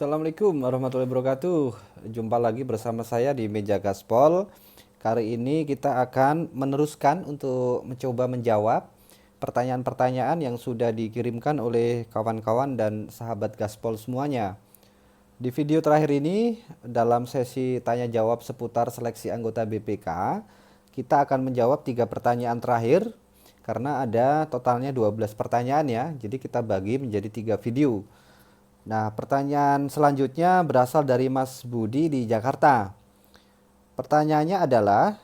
Assalamualaikum warahmatullahi wabarakatuh. Jumpa lagi bersama saya di Meja Gaspol. Kali ini kita akan meneruskan untuk mencoba menjawab pertanyaan-pertanyaan yang sudah dikirimkan oleh kawan-kawan dan sahabat Gaspol semuanya. Di video terakhir ini, dalam sesi tanya jawab seputar seleksi anggota BPK, kita akan menjawab 3 pertanyaan terakhir karena ada totalnya 12 pertanyaan ya. Jadi kita bagi menjadi 3 video. Nah, pertanyaan selanjutnya berasal dari Mas Budi di Jakarta. Pertanyaannya adalah,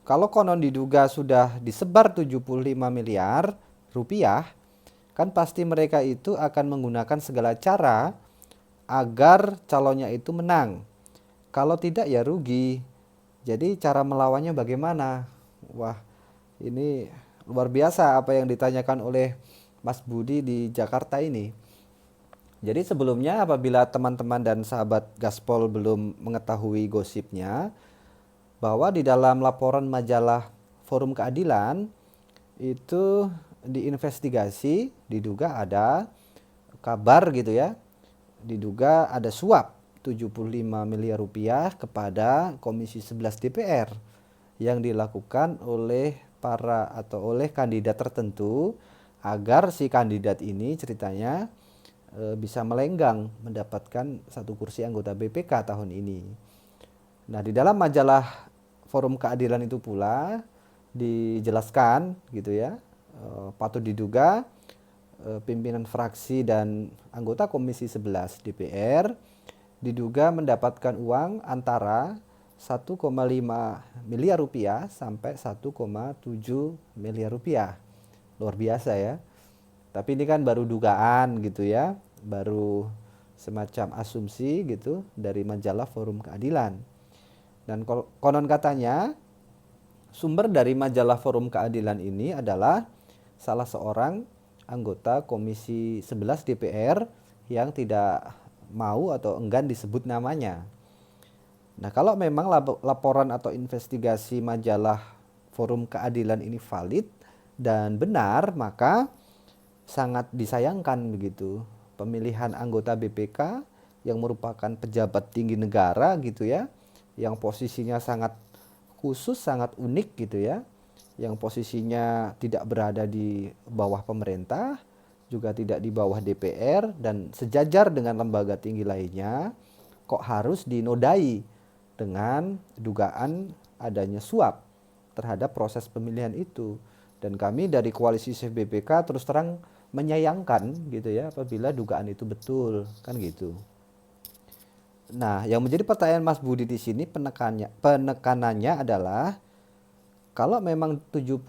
kalau konon diduga sudah disebar 75 miliar rupiah, kan pasti mereka itu akan menggunakan segala cara agar calonnya itu menang. Kalau tidak ya rugi. Jadi cara melawannya bagaimana? Wah, ini luar biasa apa yang ditanyakan oleh Mas Budi di Jakarta ini. Jadi sebelumnya apabila teman-teman dan sahabat Gaspol belum mengetahui gosipnya, bahwa di dalam laporan majalah Forum Keadilan itu diinvestigasi, diduga ada kabar gitu ya, diduga ada suap 75 miliar rupiah kepada Komisi 11 DPR yang dilakukan oleh oleh kandidat tertentu agar si kandidat ini ceritanya bisa melenggang mendapatkan satu kursi anggota BPK tahun ini. Nah, di dalam majalah Forum Keadilan itu pula dijelaskan gitu ya, patut diduga pimpinan fraksi dan anggota Komisi 11 DPR diduga mendapatkan uang antara 1,5 miliar rupiah sampai 1,7 miliar rupiah. Luar biasa ya. Tapi ini kan baru dugaan gitu ya, baru semacam asumsi gitu dari majalah Forum Keadilan. Dan konon katanya sumber dari majalah Forum Keadilan ini adalah salah seorang anggota Komisi 11 DPR yang tidak mau atau enggan disebut namanya. Nah, kalau memang laporan atau investigasi majalah Forum Keadilan ini valid dan benar, maka sangat disayangkan begitu pemilihan anggota BPK yang merupakan pejabat tinggi negara gitu ya, yang posisinya sangat khusus, sangat unik gitu ya, yang posisinya tidak berada di bawah pemerintah, juga tidak di bawah DPR dan sejajar dengan lembaga tinggi lainnya, kok harus dinodai dengan dugaan adanya suap terhadap proses pemilihan itu. Dan kami dari koalisi Safe BPK terus terang menyayangkan gitu ya apabila dugaan itu betul, kan gitu. Nah, yang menjadi pertanyaan Mas Budi di sini penekanannya adalah kalau memang 75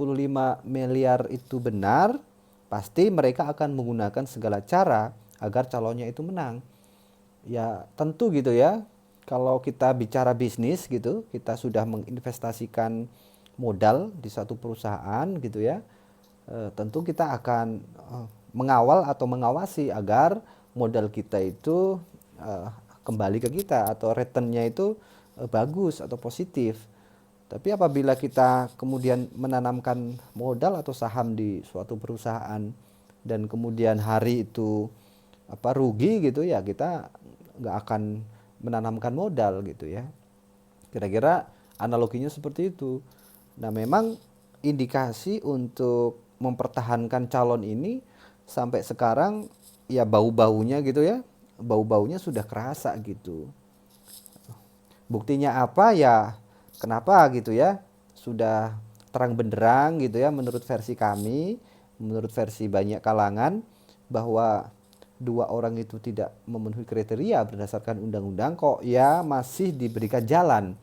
miliar itu benar, pasti mereka akan menggunakan segala cara agar calonnya itu menang. Ya, tentu gitu ya. Kalau kita bicara bisnis gitu, kita sudah menginvestasikan modal di satu perusahaan gitu ya. Tentu kita akan mengawal atau mengawasi agar modal kita itu eh, kembali ke kita atau returnnya itu bagus atau positif. Tapi apabila kita kemudian menanamkan modal atau saham di suatu perusahaan dan kemudian hari itu rugi gitu ya, kita nggak akan menanamkan modal gitu ya. Kira-kira analoginya seperti itu. Nah, memang indikasi untuk mempertahankan calon ini sampai sekarang ya bau-baunya gitu ya. Bau-baunya sudah kerasa gitu. Buktinya apa ya? Kenapa gitu ya? Sudah terang benderang gitu ya menurut versi kami, menurut versi banyak kalangan bahwa dua orang itu tidak memenuhi kriteria berdasarkan undang-undang kok ya masih diberikan jalan.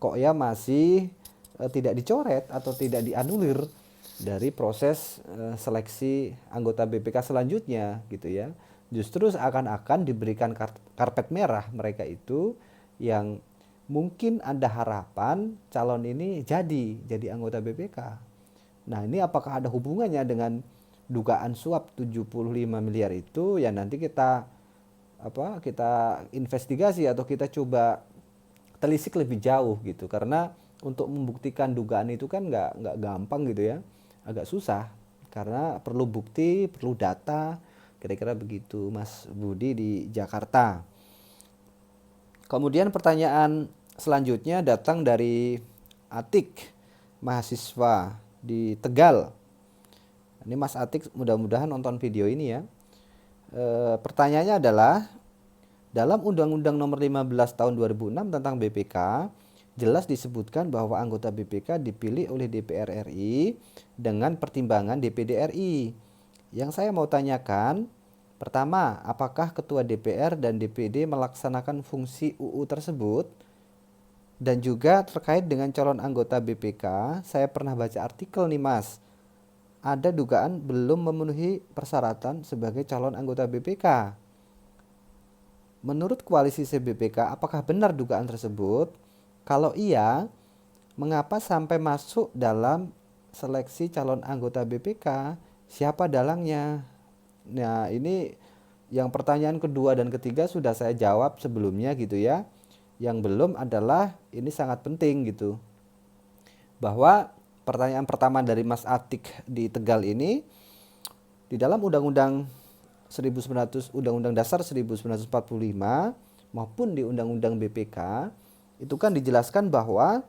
Kok ya masih tidak dicoret atau tidak dianulir dari proses seleksi anggota BPK selanjutnya gitu ya. Justru seakan-akan diberikan karpet merah mereka itu yang mungkin ada harapan calon ini jadi anggota BPK. Nah, ini apakah ada hubungannya dengan dugaan suap 75 miliar itu? Ya nanti kita investigasi atau kita coba telisik lebih jauh gitu, karena untuk membuktikan dugaan itu kan nggak gampang gitu ya, agak susah karena perlu bukti, perlu data, kira-kira begitu Mas Budi di Jakarta. Kemudian pertanyaan selanjutnya datang dari Atik, mahasiswa di Tegal. Ini Mas Atik mudah-mudahan nonton video ini ya. Pertanyaannya adalah, dalam Undang-Undang Nomor 15 Tahun 2006 tentang BPK, jelas disebutkan bahwa anggota BPK dipilih oleh DPR RI dengan pertimbangan DPD RI. Yang saya mau tanyakan, pertama, apakah Ketua DPR dan DPD melaksanakan fungsi UU tersebut? Dan juga terkait dengan calon anggota BPK, saya pernah baca artikel nih Mas. Ada dugaan belum memenuhi persyaratan sebagai calon anggota BPK. Menurut koalisi CBPK, apakah benar dugaan tersebut? Kalau iya, mengapa sampai masuk dalam seleksi calon anggota BPK? Siapa dalangnya? Nah, ini yang pertanyaan kedua dan ketiga sudah saya jawab sebelumnya gitu ya. Yang belum adalah ini sangat penting gitu. Bahwa pertanyaan pertama dari Mas Atik di Tegal ini, di dalam Undang-Undang Undang-Undang Dasar 1945 maupun di Undang-Undang BPK itu kan dijelaskan bahwa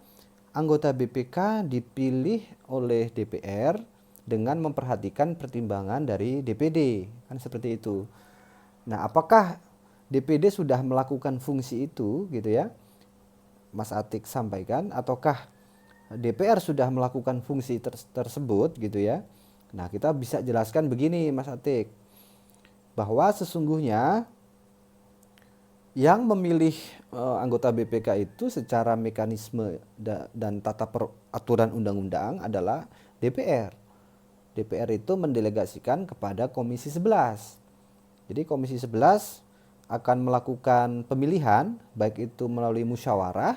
anggota BPK dipilih oleh DPR dengan memperhatikan pertimbangan dari DPD, kan seperti itu. Nah, apakah DPD sudah melakukan fungsi itu gitu ya, Mas Atik sampaikan, ataukah DPR sudah melakukan fungsi tersebut gitu ya. Nah, kita bisa jelaskan begini Mas Atik, bahwa sesungguhnya yang memilih anggota BPK itu secara mekanisme dan tata peraturan undang-undang adalah DPR. DPR itu mendelegasikan kepada Komisi 11. Jadi Komisi 11 akan melakukan pemilihan baik itu melalui musyawarah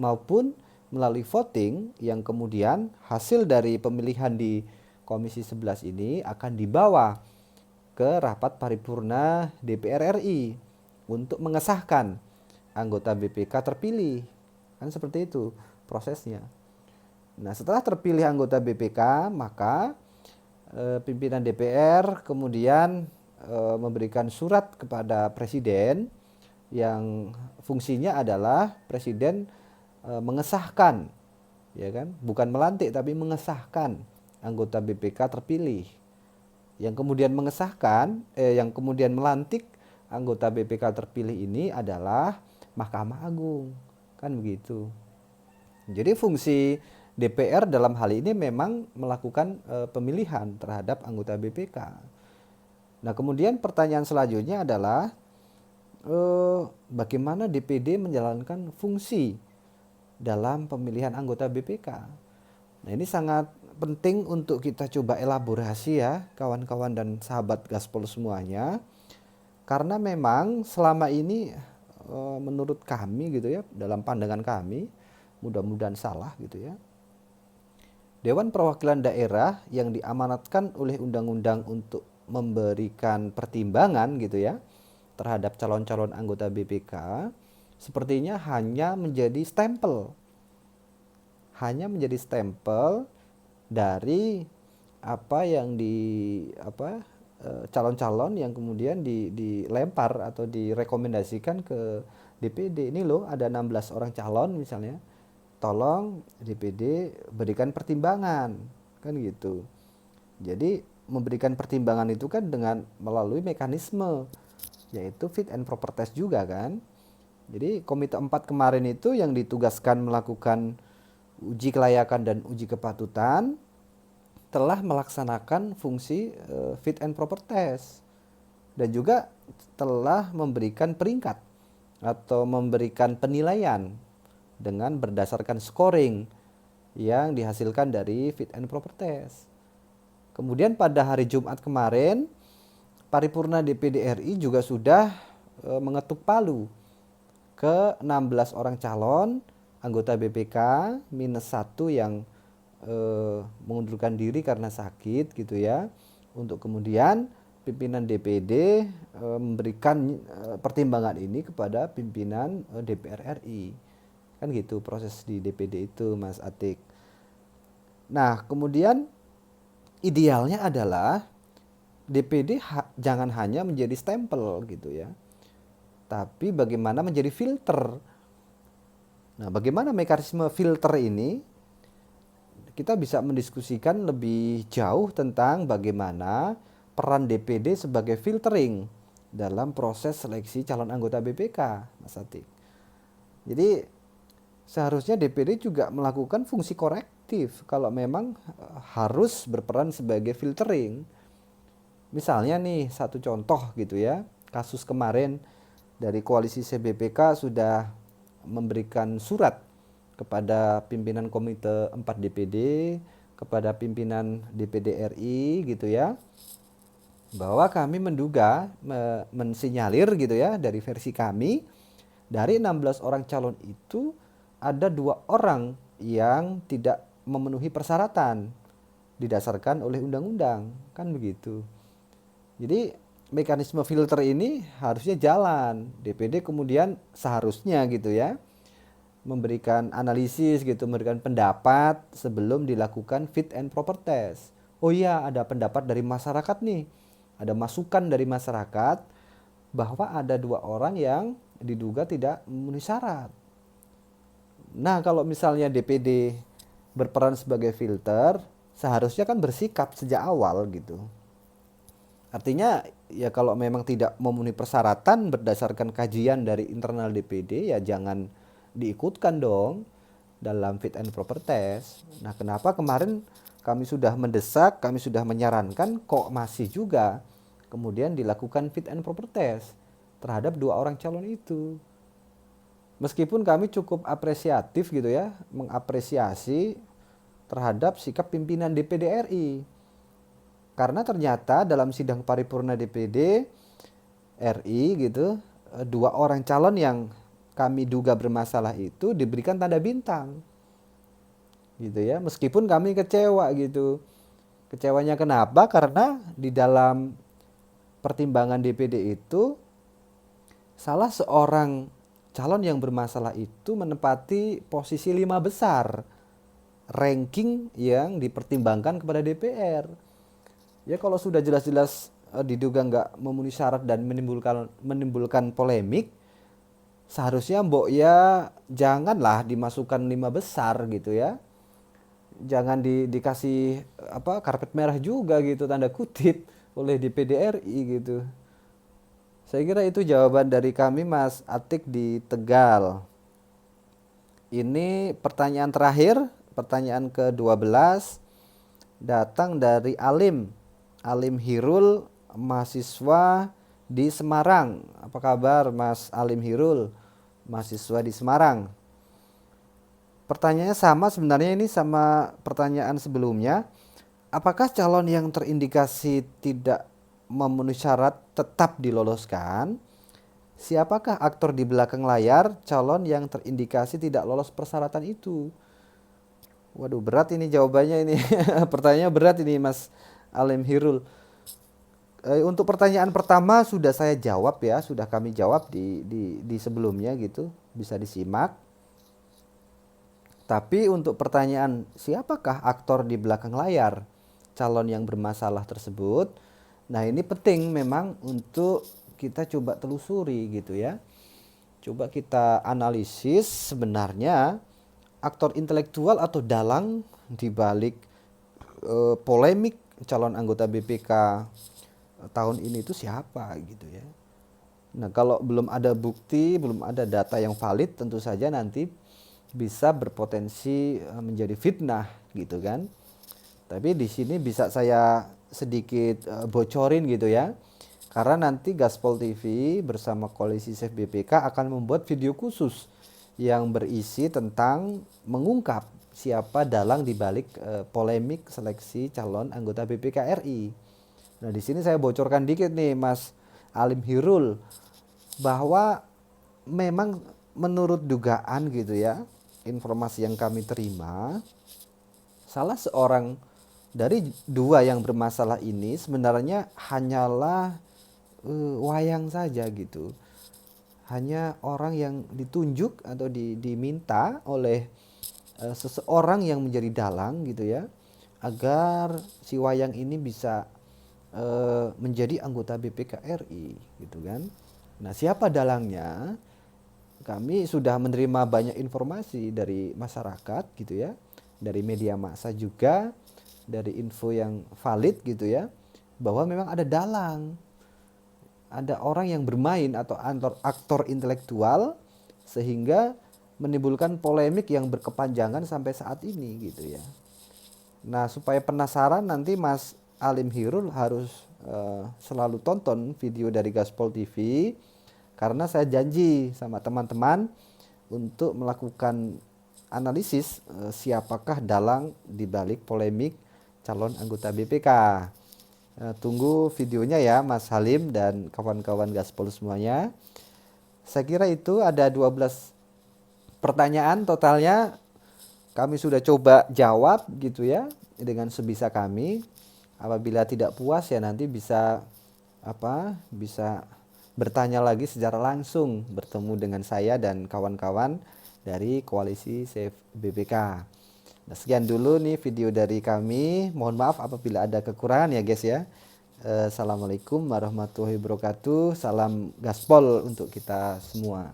maupun melalui voting, yang kemudian hasil dari pemilihan di Komisi 11 ini akan dibawa ke rapat paripurna DPR RI untuk mengesahkan anggota BPK terpilih. Kan seperti itu prosesnya. Nah, setelah terpilih anggota BPK, maka pimpinan DPR kemudian memberikan surat kepada presiden yang fungsinya adalah presiden mengesahkan, ya kan, bukan melantik tapi mengesahkan anggota BPK terpilih. Yang kemudian yang kemudian melantik anggota BPK terpilih ini adalah Mahkamah Agung, kan begitu. Jadi fungsi DPR dalam hal ini memang melakukan pemilihan terhadap anggota BPK. Nah, kemudian pertanyaan selanjutnya adalah bagaimana DPD menjalankan fungsi dalam pemilihan anggota BPK. Nah, ini sangat penting untuk kita coba elaborasi ya kawan-kawan dan sahabat Gaspol semuanya. Karena memang selama ini menurut kami gitu ya, dalam pandangan kami, mudah-mudahan salah gitu ya, Dewan Perwakilan Daerah yang diamanatkan oleh undang-undang untuk memberikan pertimbangan gitu ya terhadap calon-calon anggota BPK sepertinya hanya menjadi stempel dari apa yang calon-calon yang kemudian dilempar atau direkomendasikan ke DPD. Ini loh ada 16 orang calon misalnya, tolong DPD berikan pertimbangan, kan gitu. Jadi memberikan pertimbangan itu kan dengan melalui mekanisme yaitu fit and proper test juga kan. Jadi Komite 4 kemarin itu yang ditugaskan melakukan uji kelayakan dan uji kepatutan telah melaksanakan fungsi fit and proper test dan juga telah memberikan peringkat atau memberikan penilaian dengan berdasarkan scoring yang dihasilkan dari fit and proper test. Kemudian pada hari Jumat kemarin, paripurna DPD RI juga sudah mengetuk palu ke 16 orang calon anggota BPK minus 1 yang mengundurkan diri karena sakit gitu ya, untuk kemudian pimpinan DPD memberikan pertimbangan ini kepada pimpinan DPR RI. Kan gitu proses di DPD itu Mas Atik. Nah, kemudian idealnya adalah DPD jangan hanya menjadi stempel gitu ya, tapi bagaimana menjadi filter. Nah, bagaimana mekanisme filter ini? Kita bisa mendiskusikan lebih jauh tentang bagaimana peran DPD sebagai filtering dalam proses seleksi calon anggota BPK, Mas Atik. Jadi seharusnya DPD juga melakukan fungsi korektif kalau memang harus berperan sebagai filtering. Misalnya nih, satu contoh gitu ya, kasus kemarin dari koalisi CBPK sudah memberikan surat kepada pimpinan Komite 4 DPD, kepada pimpinan DPD RI gitu ya, bahwa kami menduga, mensinyalir gitu ya, dari versi kami, dari 16 orang calon itu ada 2 orang yang tidak memenuhi persyaratan didasarkan oleh undang-undang, kan begitu. Jadi mekanisme filter ini harusnya jalan. DPD kemudian seharusnya gitu ya, memberikan analisis gitu, memberikan pendapat sebelum dilakukan fit and proper test. Oh iya, ada pendapat dari masyarakat nih, ada masukan dari masyarakat bahwa ada 2 orang yang diduga tidak memenuhi syarat. Nah, kalau misalnya DPD berperan sebagai filter, seharusnya kan bersikap sejak awal gitu. Artinya ya kalau memang tidak memenuhi persyaratan berdasarkan kajian dari internal DPD, ya jangan diikutkan dong dalam fit and proper test. Nah, kenapa kemarin kami sudah mendesak, kami sudah menyarankan, kok masih juga kemudian dilakukan fit and proper test terhadap 2 orang calon itu. Meskipun kami cukup apresiatif gitu ya, mengapresiasi terhadap sikap pimpinan DPD RI. Karena ternyata dalam sidang paripurna DPD RI gitu, 2 orang calon yang kami duga bermasalah itu diberikan tanda bintang. Gitu ya, meskipun kami kecewa gitu. Kecewanya kenapa? Karena di dalam pertimbangan DPD itu salah seorang calon yang bermasalah itu menempati posisi 5 besar ranking yang dipertimbangkan kepada DPR. Ya kalau sudah jelas-jelas diduga nggak memenuhi syarat dan menimbulkan polemik, seharusnya mbok ya janganlah dimasukkan 5 besar gitu ya. Jangan dikasih karpet merah juga gitu, tanda kutip, oleh DPD RI gitu. Saya kira itu jawaban dari kami, Mas Atik di Tegal. Ini pertanyaan terakhir, pertanyaan ke-12, datang dari Alim Hirul, mahasiswa di Semarang. Apa kabar Mas Alim Hirul, mahasiswa di Semarang? Pertanyaannya sama sebenarnya, ini sama pertanyaan sebelumnya. Apakah calon yang terindikasi tidak memenuhi syarat tetap diloloskan? Siapakah aktor di belakang layar calon yang terindikasi tidak lolos persyaratan itu? Waduh, berat ini jawabannya ini. Pertanyaannya berat ini, Mas Alim Hirul. Untuk pertanyaan pertama sudah saya jawab ya, sudah kami jawab di sebelumnya gitu, bisa disimak. Tapi untuk pertanyaan siapakah aktor di belakang layar calon yang bermasalah tersebut, nah ini penting memang untuk kita coba telusuri gitu ya. Coba kita analisis sebenarnya aktor intelektual atau dalang di balik polemik calon anggota BPK tahun ini itu siapa gitu ya. Nah, kalau belum ada bukti, belum ada data yang valid, tentu saja nanti bisa berpotensi menjadi fitnah gitu kan. Tapi di sini bisa saya sedikit bocorin gitu ya. Karena nanti Gaspol TV bersama Koalisi Safe BPK akan membuat video khusus yang berisi tentang mengungkap siapa dalang di balik polemik seleksi calon anggota BPK RI. Nah, di sini saya bocorkan dikit nih Mas Alim Hirul, bahwa memang menurut dugaan gitu ya, informasi yang kami terima, salah seorang dari 2 yang bermasalah ini sebenarnya hanyalah wayang saja gitu. Hanya orang yang ditunjuk atau diminta oleh seseorang yang menjadi dalang gitu ya, agar si wayang ini bisa menjadi anggota BPK RI gitu kan. Nah, siapa dalangnya? Kami sudah menerima banyak informasi dari masyarakat gitu ya, dari media massa juga, dari info yang valid gitu ya, bahwa memang ada dalang, ada orang yang bermain atau aktor intelektual sehingga menimbulkan polemik yang berkepanjangan sampai saat ini gitu ya. Nah, supaya penasaran nanti Mas Alim Hirul harus selalu tonton video dari Gaspol TV karena saya janji sama teman-teman untuk melakukan analisis siapakah dalang di balik polemik calon anggota BPK. Tunggu videonya ya Mas Halim dan kawan-kawan Gaspol semuanya. Saya kira itu ada 12 pertanyaan totalnya, kami sudah coba jawab gitu ya dengan sebisa kami. Apabila tidak puas ya nanti bisa bisa bertanya lagi secara langsung bertemu dengan saya dan kawan-kawan dari koalisi Save BPK. Nah, sekian dulu nih video dari kami. Mohon maaf apabila ada kekurangan ya guys ya. Assalamualaikum warahmatullahi wabarakatuh. Salam gaspol untuk kita semua.